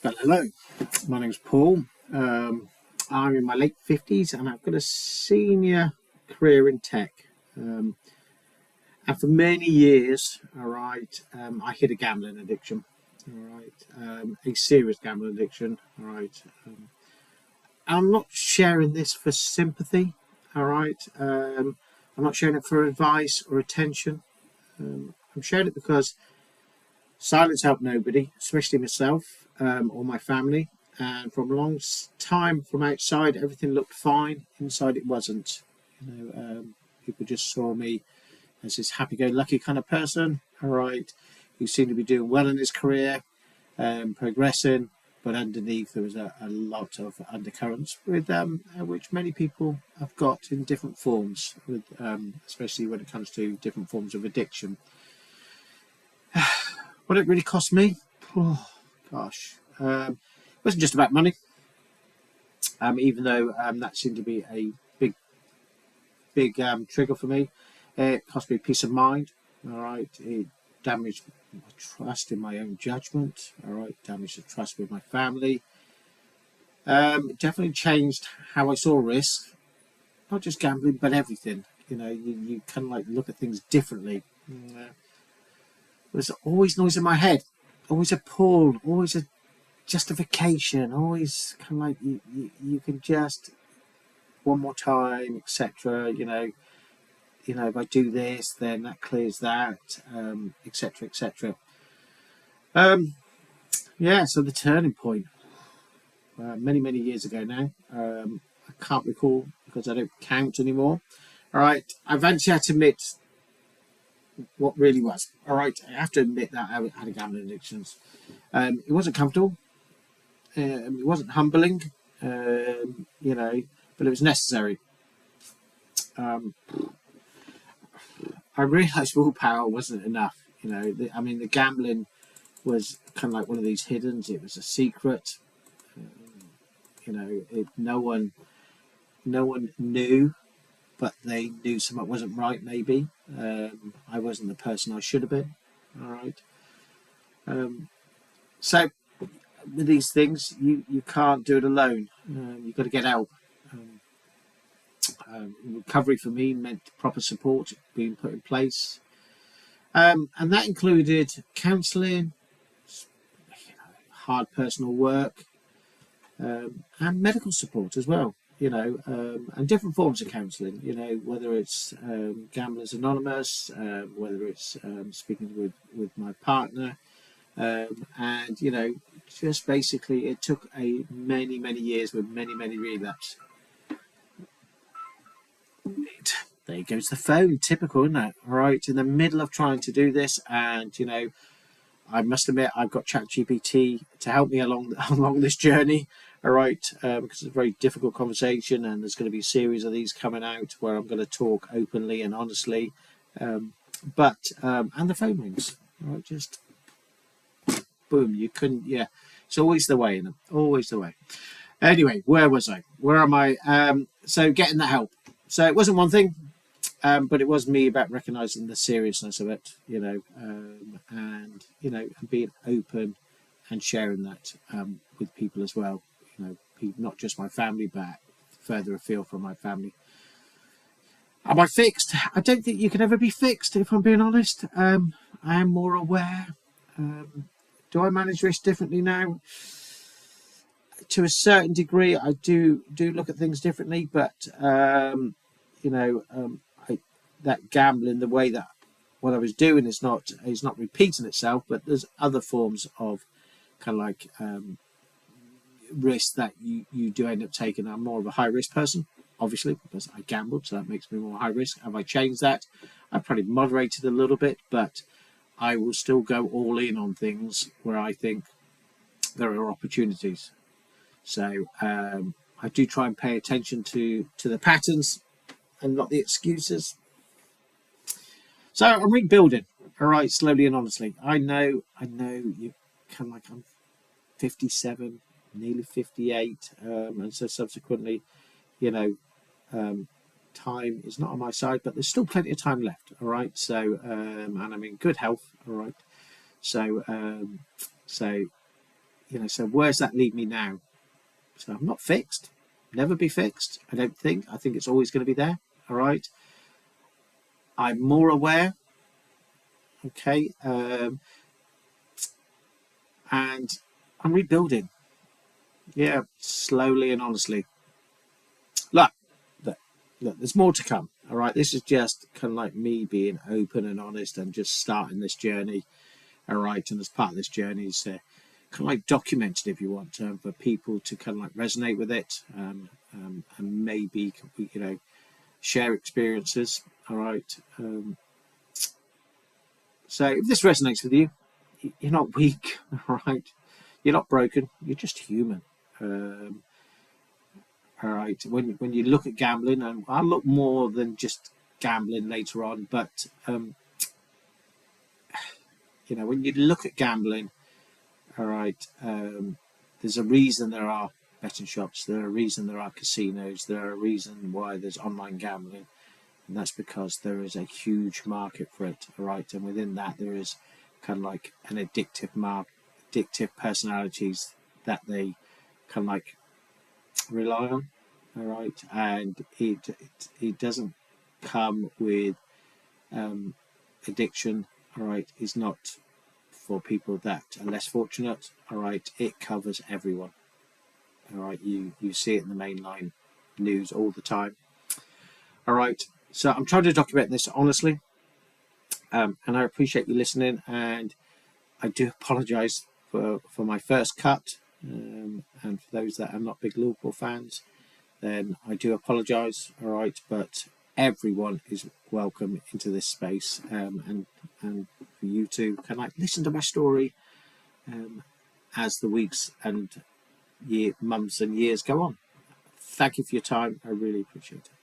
Well, hello, my name's Paul. I'm in my late 50s and I've got a senior career in tech. Um, and for many years, all right, I hid a gambling addiction, all right, a serious gambling addiction, all right. I'm not sharing this for sympathy, all right. I'm not sharing it for advice or attention. I'm sharing it because silence helped nobody, especially myself or my family. And from a long time from outside, everything looked fine. Inside, it wasn't. People just saw me as this happy-go-lucky kind of person. All right, who seemed to be doing well in his career, progressing. But underneath, there was a lot of undercurrents, with which many people have got in different forms, with especially when it comes to different forms of addiction. What it really cost me? Oh, gosh. It wasn't just about money, even though that seemed to be a big trigger for me. It cost me peace of mind. All right. It damaged my trust in my own judgment. All right. Damaged the trust with my family. It definitely changed how I saw risk, not just gambling, but everything. You kind of like look at things differently. There's always noise in my head, always a pull, always a justification, always kind of like you can just one more time, etc. If I do this, then that clears that, etc., etc. Yeah. So the turning point, many years ago now. I can't recall because I don't count anymore. All right. I eventually had to admit what really was. All right. I have to admit that I had a gambling addiction. It wasn't comfortable. It wasn't humbling. But it was necessary. Um, I realised willpower wasn't enough. The gambling was kind of like one of these hiddens. It was a secret. No one knew, but they knew something wasn't right. Maybe I wasn't the person I should have been. All right. So with these things, you can't do it alone. You've got to get help. Recovery for me meant proper support being put in place, and that included counselling, hard personal work, and medical support as well. And different forms of counselling. Whether it's Gamblers Anonymous, whether it's speaking with my partner, and just basically it took a many years with many relapses. There goes the phone. Typical, isn't it? All right, in the middle of trying to do this, and I must admit I've got ChatGPT to help me along along this journey. All right, because it's a very difficult conversation, and there's going to be a series of these coming out where I'm going to talk openly and honestly. And the phone rings. All right, just boom. You couldn't. Yeah, it's always the way, isn't it? Always the way. Anyway, where was I? Where am I? So getting the help. So it wasn't one thing. But it was me about recognizing the seriousness of it, and being open and sharing that with people as well. Not just my family, but further afield from my family. Am I fixed? I don't think you can ever be fixed, if I'm being honest. I am more aware. Do I manage risk differently now? To a certain degree, I do look at things differently, but that gambling, the way that what I was doing is not repeating itself, but there's other forms of kind of like risk that you do end up taking. I'm more of a high risk person, obviously, because I gambled, so that makes me more high risk. Have I changed that? I've probably moderated a little bit, but I will still go all in on things where I think there are opportunities. So I do try and pay attention to the patterns and not the excuses. So I'm rebuilding, all right, slowly and honestly. I know you kind of like I'm 57, nearly 58, and so subsequently, time is not on my side, but there's still plenty of time left, all right. So and I'm in good health, all right. So so where's that lead me now? So I'm not fixed, never be fixed. I don't think. I think it's always going to be there. All right. I'm more aware. Okay. And I'm rebuilding. Yeah, slowly and honestly. Look, look, there's more to come. All right. This is just kind of like me being open and honest and just starting this journey. All right. And as part of this journey is kind of like documented, if you want, for people to kind of like resonate with it, and maybe, share experiences. All right. So if this resonates with you, you're not weak. All right. You're not broken. You're just human. All right. When you look at gambling, and I'll look more than just gambling later on, but when you look at gambling, all right, there's a reason there are betting shops. There are a reason there are casinos. There are a reason why there's online gambling, and that's because there is a huge market for it. All right, and within that there is kind of like an addictive personalities that they kind of like rely on. All right, and it doesn't come with addiction. All right, is not for people that are less fortunate. All right, it covers everyone. All right, you see it in the mainline news all the time. All right, so I'm trying to document this honestly, and I appreciate you listening, and I do apologise for my first cut, and for those that are not big Liverpool fans, then I do apologise. All right, but everyone is welcome into this space, and for you to kind of like listen to my story as the weeks and months and years go on. Thank you for your time. I really appreciate it.